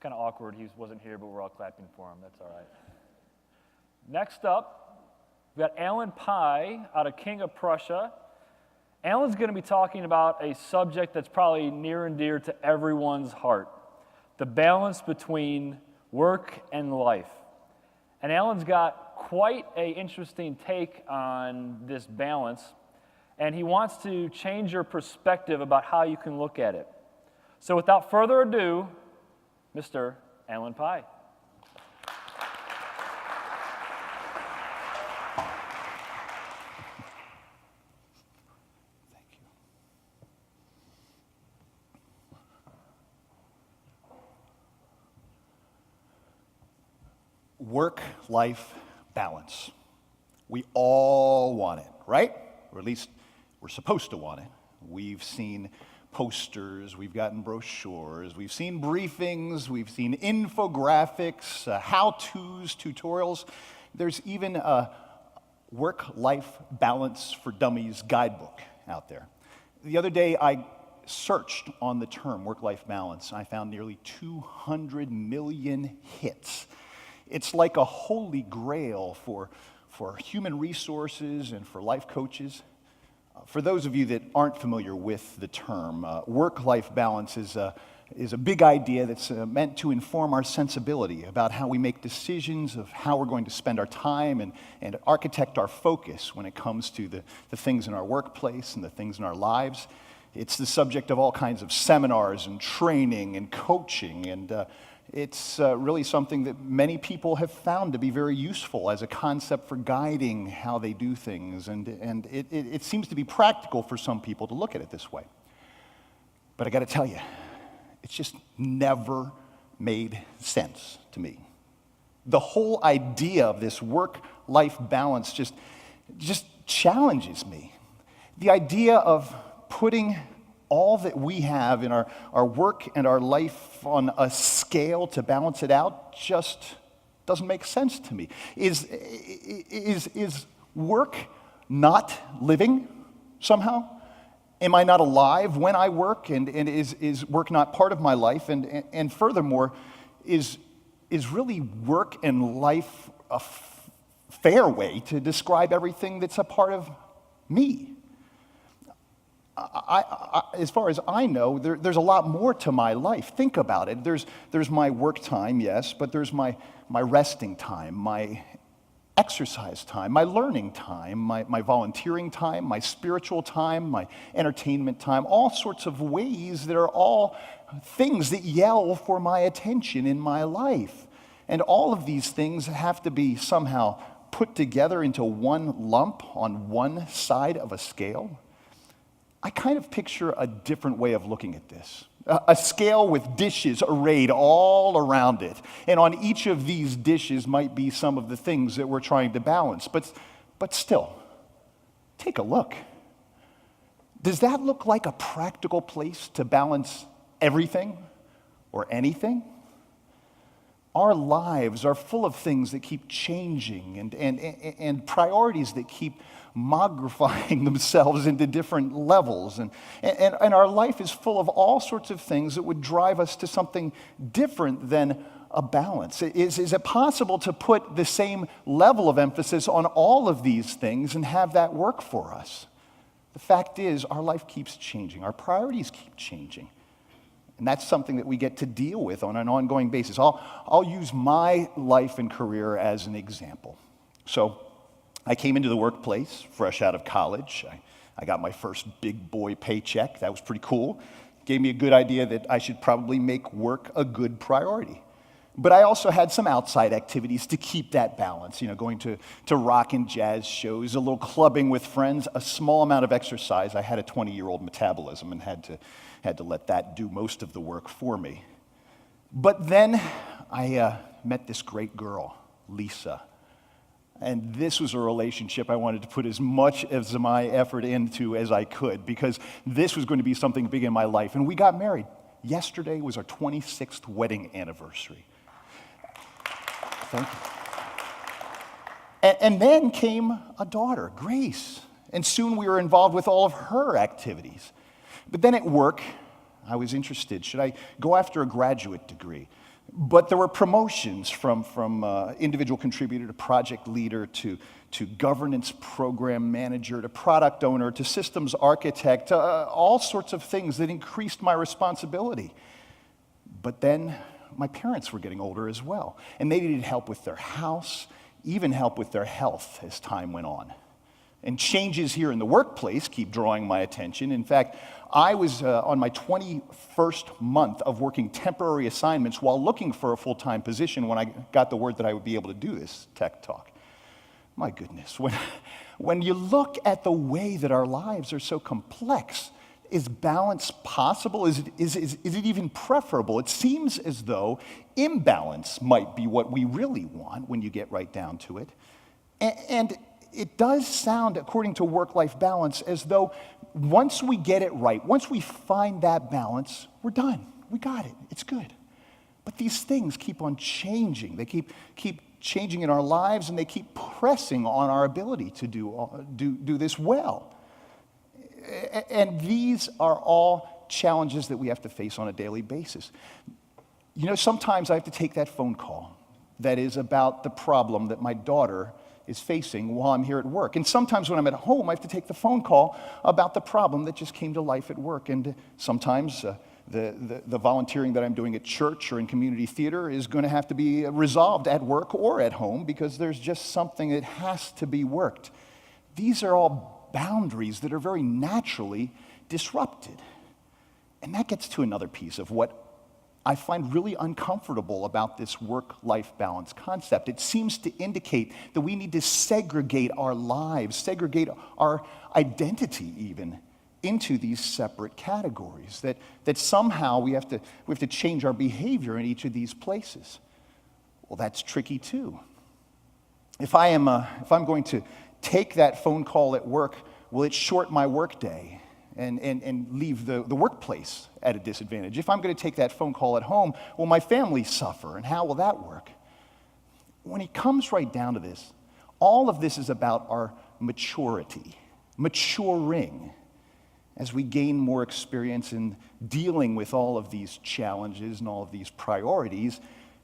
kind of awkward. He wasn't here, but we're all clapping for him. That's all right. Next up, we've got Alan Pye out of King of Prussia. Alan's going to be talking about a subject that's probably near and dear to everyone's heart, the balance between work and life. And Alan's got quite an interesting take on this balance, and he wants to change your perspective about how you can look at it. So without further ado, Mr. Alan Pye. Work-life balance. We all want it, right? Or at least we're supposed to want it. We've seen posters, we've gotten brochures, we've seen briefings, we've seen infographics, how-tos, tutorials. There's even a work-life balance for dummies guidebook out there. The other day I searched on the term work-life balance. I found nearly 200 million hits. It's like a holy grail for human resources and for life coaches. For those of you that aren't familiar with the term, work-life balance is a big idea that's meant to inform our sensibility about how we make decisions of how we're going to spend our time and architect our focus when it comes to the things in our workplace and the things in our lives. It's the subject of all kinds of seminars and training and coaching, and it's really something that many people have found to be very useful as a concept for guiding how they do things, and it seems to be practical for some people to look at it this way. But I got to tell you, it's just never made sense to me. The whole idea of this work-life balance just challenges me. The idea of putting all that we have in our work and our life on a scale to balance it out just doesn't make sense to me. Is work not living somehow? Am I not alive when I work? And is work not part of my life? And furthermore, is really work and life a fair way to describe everything that's a part of me? As far as I know, there's a lot more to my life. Think about it. There's my work time, yes, but there's my resting time, my exercise time, my learning time, my volunteering time, my spiritual time, my entertainment time, all sorts of ways that are all things that yell for my attention in my life. And all of these things have to be somehow put together into one lump on one side of a scale. I kind of picture a different way of looking at this. A scale with dishes arrayed all around it. And on each of these dishes might be some of the things that we're trying to balance. But still, take a look. Does that look like a practical place to balance everything or anything? Our lives are full of things that keep changing and priorities that keep magnifying themselves into different levels. And our life is full of all sorts of things that would drive us to something different than a balance. Is it possible to put the same level of emphasis on all of these things and have that work for us? The fact is, our life keeps changing. Our priorities keep changing. And that's something that we get to deal with on an ongoing basis. I'll use my life and career as an example. So I came into the workplace fresh out of college. I got my first big boy paycheck. That was pretty cool. Gave me a good idea that I should probably make work a good priority. But I also had some outside activities to keep that balance, going to rock and jazz shows, a little clubbing with friends, a small amount of exercise. I had a 20-year-old metabolism and had to let that do most of the work for me. But then I met this great girl, Lisa. And this was a relationship I wanted to put as much of my effort into as I could, because this was going to be something big in my life. And we got married. Yesterday was our 26th wedding anniversary. Thank you. And then came a daughter, Grace. And soon we were involved with all of her activities. But then at work, I was interested. Should I go after a graduate degree? But there were promotions from individual contributor to project leader to governance program manager to product owner to systems architect, all sorts of things that increased my responsibility. But then my parents were getting older as well, and they needed help with their house, even help with their health as time went on. And changes here in the workplace keep drawing my attention. In fact, I was on my 21st month of working temporary assignments while looking for a full-time position when I got the word that I would be able to do this tech talk. My goodness, when you look at the way that our lives are so complex, is balance possible? Is it even preferable? It seems as though imbalance might be what we really want when you get right down to it. And it does sound, according to work-life balance, as though once we get it right, once we find that balance, we're done. We got it. It's good. But these things keep on changing. They keep changing in our lives, and they keep pressing on our ability to do this well. And these are all challenges that we have to face on a daily basis. You know, sometimes I have to take that phone call that is about the problem that my daughter is facing while I'm here at work. And sometimes when I'm at home, I have to take the phone call about the problem that just came to life at work. And sometimes the volunteering that I'm doing at church or in community theater is going to have to be resolved at work or at home because there's just something that has to be worked. These are all boundaries that are very naturally disrupted. And that gets to another piece of what I find really uncomfortable about this work-life balance concept. It seems to indicate that we need to segregate our lives, segregate our identity even, into these separate categories, that somehow we have to change our behavior in each of these places. Well, that's tricky too. If I'm going to take that phone call at work, will it short my workday and leave the workplace at a disadvantage? If I'm going to take that phone call at home, will my family suffer, and how will that work? When it comes right down to this, all of this is about our maturity, maturing. As we gain more experience in dealing with all of these challenges and all of these priorities,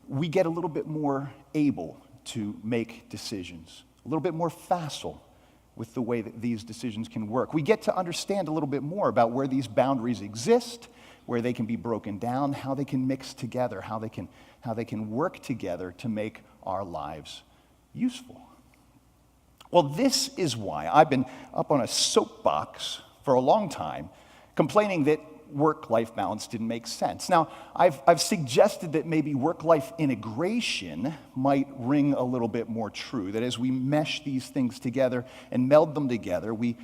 we get a little bit more able to make decisions, a little bit more facile with the way that these decisions can work. We get to understand a little bit more about where these boundaries exist, where they can be broken down, how they can mix together, how they can work together to make our lives useful. Well, this is why I've been up on a soapbox for a long time, complaining that work-life balance didn't make sense. Now, I've suggested that maybe work-life integration might ring a little bit more true, that as we mesh these things together and meld them together, we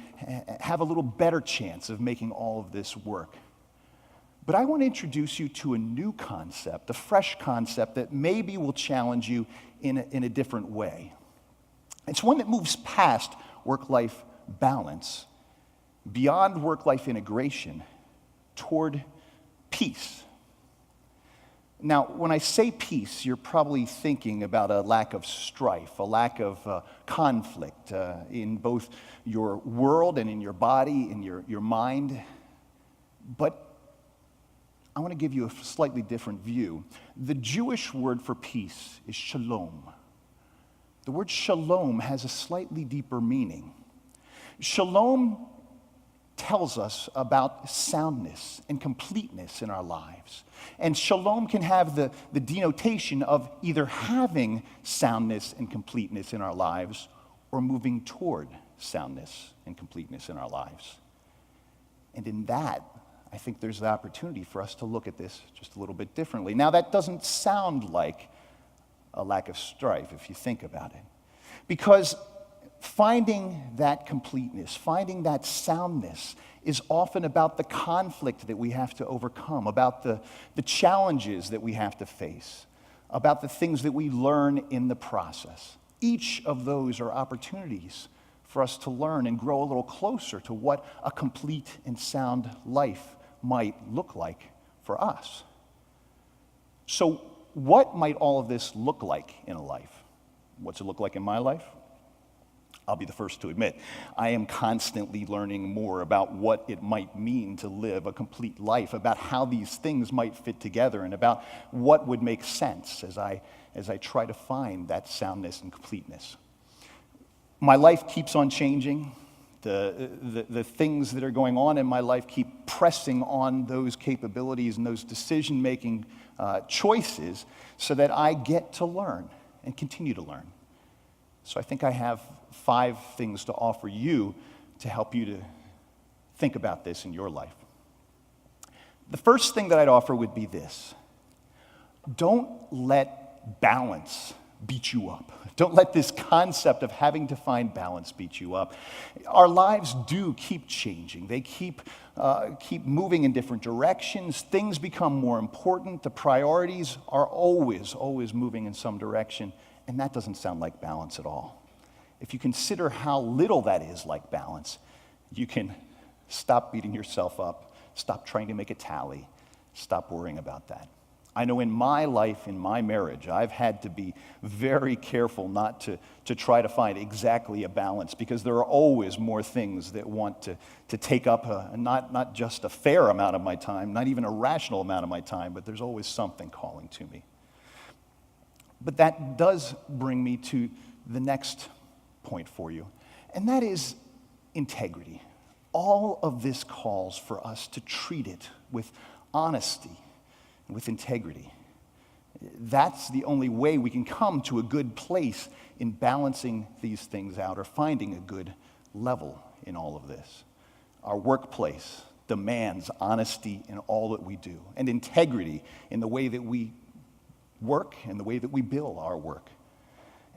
have a little better chance of making all of this work. But I want to introduce you to a new concept, a fresh concept that maybe will challenge you in a different way. It's one that moves past work-life balance, beyond work-life integration, toward peace. Now, when I say peace, you're probably thinking about a lack of strife, a lack of conflict in both your world and in your body, in your mind. But I want to give you a slightly different view. The Jewish word for peace is shalom. The word shalom has a slightly deeper meaning. Shalom tells us about soundness and completeness in our lives. And shalom can have the denotation of either having soundness and completeness in our lives or moving toward soundness and completeness in our lives. And in that, I think there's the opportunity for us to look at this just a little bit differently. Now, that doesn't sound like a lack of strife if you think about it. Because finding that completeness, finding that soundness is often about the conflict that we have to overcome, about the challenges that we have to face, about the things that we learn in the process. Each of those are opportunities for us to learn and grow a little closer to what a complete and sound life might look like for us. So what might all of this look like in a life? What's it look like in my life? I'll be the first to admit, I am constantly learning more about what it might mean to live a complete life, about how these things might fit together, and about what would make sense as I try to find that soundness and completeness. My life keeps on changing. The things that are going on in my life keep pressing on those capabilities and those decision-making choices so that I get to learn and continue to learn. So I think I have 5 things to offer you to help you to think about this in your life. The first thing that I'd offer would be this. Don't let balance beat you up. Don't let this concept of having to find balance beat you up. Our lives do keep changing. They keep moving in different directions. Things become more important. The priorities are always moving in some direction. And that doesn't sound like balance at all. If you consider how little that is like balance, you can stop beating yourself up, stop trying to make a tally, stop worrying about that. I know in my life, in my marriage, I've had to be very careful not to try to find exactly a balance, because there are always more things that want to take up not just a fair amount of my time, not even a rational amount of my time, but there's always something calling to me. But that does bring me to the next point for you, and that is integrity. All of this calls for us to treat it with honesty and with integrity. That's the only way we can come to a good place in balancing these things out or finding a good level in all of this. Our workplace demands honesty in all that we do, and integrity in the way that we work and the way that we bill our work.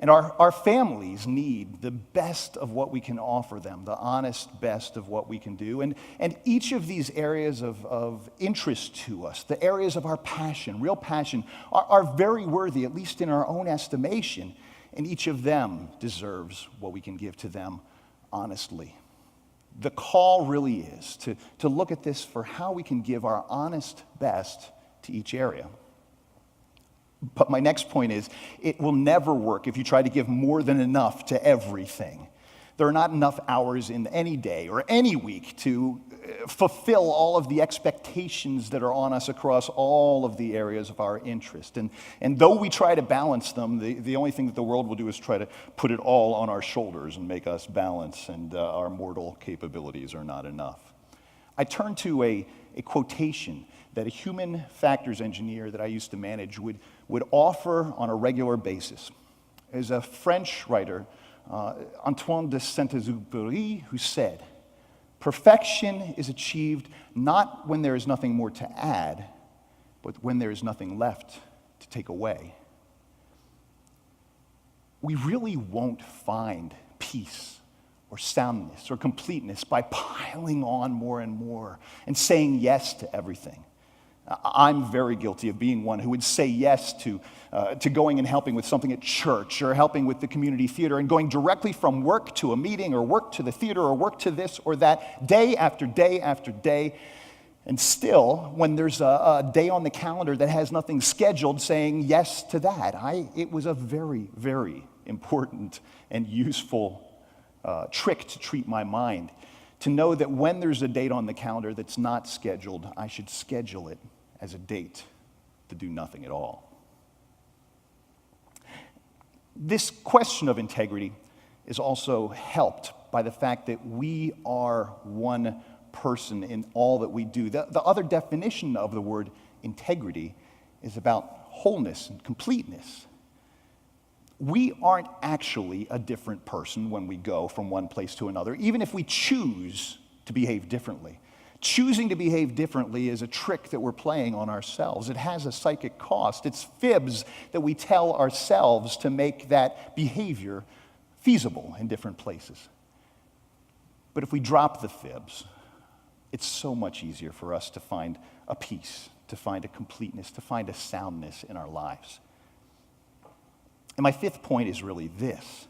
And our families need the best of what we can offer them, the honest best of what we can do. And each of these areas of interest to us, the areas of our passion, real passion, are very worthy, at least in our own estimation. And each of them deserves what we can give to them honestly. The call really is to look at this for how we can give our honest best to each area. But my next point is, it will never work if you try to give more than enough to everything. There are not enough hours in any day or any week to fulfill all of the expectations that are on us across all of the areas of our interest. And though we try to balance them, the only thing that the world will do is try to put it all on our shoulders and make us balance, and our mortal capabilities are not enough. I turn to a quotation that a human factors engineer that I used to manage would offer on a regular basis. There's a French writer, Antoine de Saint-Exupéry, who said, "Perfection is achieved not when there is nothing more to add, but when there is nothing left to take away." We really won't find peace or soundness or completeness by piling on more and more and saying yes to everything. I'm very guilty of being one who would say yes to going and helping with something at church or helping with the community theater and going directly from work to a meeting or work to the theater or work to this or that day after day after day. And still, when there's a day on the calendar that has nothing scheduled, saying yes to that. It was a very, very important and useful trick to treat my mind, to know that when there's a date on the calendar that's not scheduled, I should schedule it as a date to do nothing at all. This question of integrity is also helped by the fact that we are one person in all that we do. The other definition of the word integrity is about wholeness and completeness. We aren't actually a different person when we go from one place to another, even if we choose to behave differently. Choosing to behave differently is a trick that we're playing on ourselves. It has a psychic cost. It's fibs that we tell ourselves to make that behavior feasible in different places. But if we drop the fibs, it's so much easier for us to find a peace, to find a completeness, to find a soundness in our lives. And my 5th point is really this: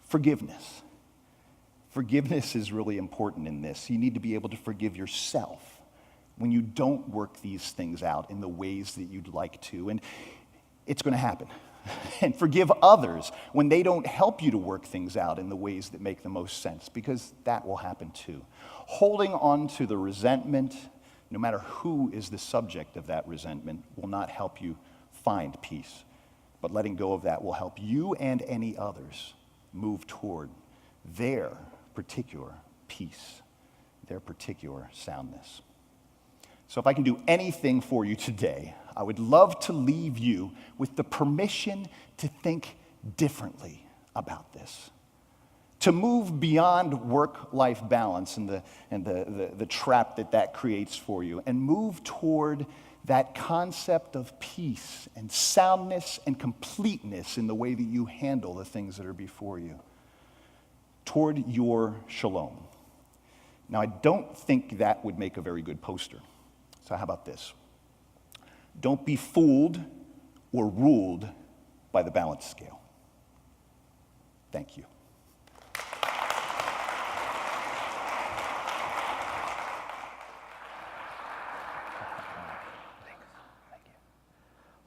forgiveness. Forgiveness is really important in this. You need to be able to forgive yourself when you don't work these things out in the ways that you'd like to. And it's going to happen. and forgive others when they don't help you to work things out in the ways that make the most sense, because that will happen too. Holding on to the resentment, no matter who is the subject of that resentment, will not help you find peace. But letting go of that will help you and any others move toward their particular peace, their particular soundness. So if I can do anything for you today, I would love to leave you with the permission to think differently about this, to move beyond work-life balance and the trap that creates for you, and move toward that concept of peace and soundness and completeness in the way that you handle the things that are before you, toward your shalom. Now, I don't think that would make a very good poster. So how about this? Don't be fooled or ruled by the balance scale. Thank you.